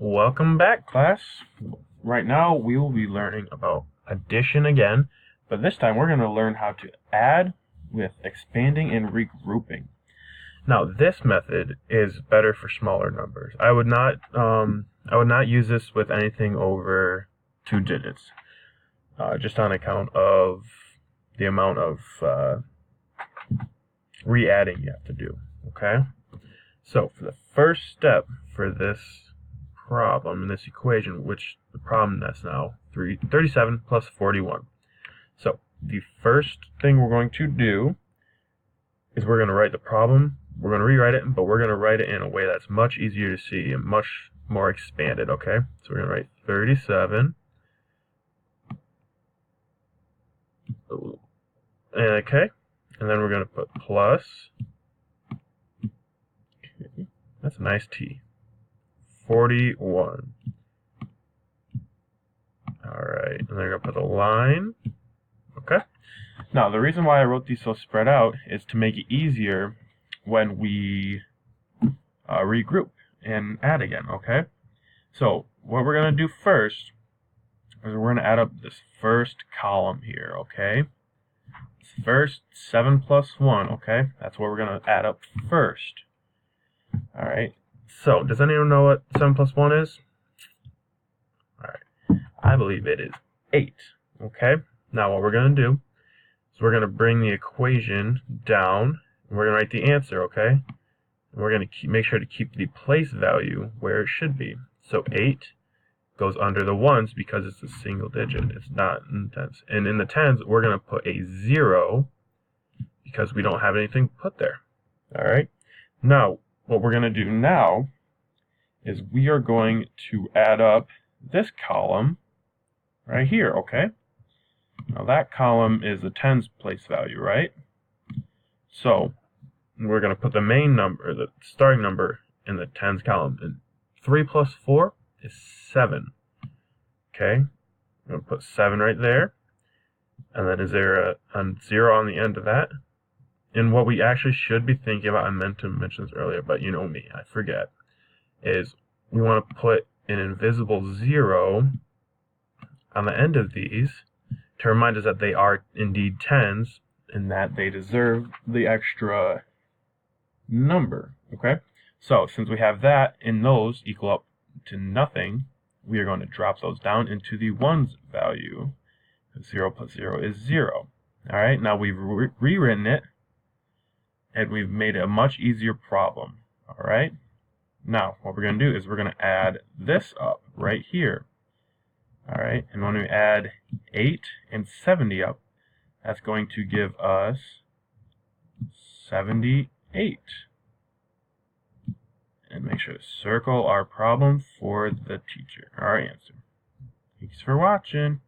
Welcome back, class. Right now, we will be learning about addition again, but this time we're going to learn how to add with expanding and regrouping. Now, this method is better for smaller numbers. I would not use this with anything over 2 digits, just on account of the amount of re-adding you have to do. Okay. So for the first step for this problem in this equation, which the problem that's now 37 plus 41. So the first thing we're going to do is we're going to write the problem. We're going to rewrite it, but we're going to write it in a way that's much easier to see and much more expanded, okay? So we're going to write 37. Okay, and then we're going to put plus. Okay. That's a nice T. 41. Alright, and then we're going to put a line. Okay. Now, the reason why I wrote these so spread out is to make it easier when we regroup and add again, okay? So, what we're going to do first is we're going to add up this first column here, okay? This first 7 plus 1, okay? That's what we're going to add up first. Alright. So, does anyone know what 7 plus 1 is? Alright, I believe it is 8, okay? Now what we're going to do is we're going to bring the equation down, and we're going to write the answer, okay? And we're going to make sure to keep the place value where it should be. So 8 goes under the ones because it's a single digit. It's not in tens. And in the tens, we're going to put a 0 because we don't have anything put there. Alright? Now, what we're going to do now is we are going to add up this column right here, okay? Now that column is the tens place value, right? So we're going to put the main number, the starting number, in the tens column. And 3 plus 4 is 7. Okay? I'm going to put 7 right there. And then is there a 0 on the end of that? And what we actually should be thinking about, I meant to mention this earlier, but you know me, I forget, is we want to put an invisible 0 on the end of these to remind us that they are indeed tens and that they deserve the extra number, okay? So, since we have that and those equal up to nothing, we are going to drop those down into the ones value. 0 plus 0 is 0. Alright, now we've rewritten it, and we've made it a much easier problem. Alright? Now, what we're going to do is we're going to add this up right here. Alright, and when we add 8 and 70 up, that's going to give us 78. And make sure to circle our problem for the teacher, our answer. Thanks for watching.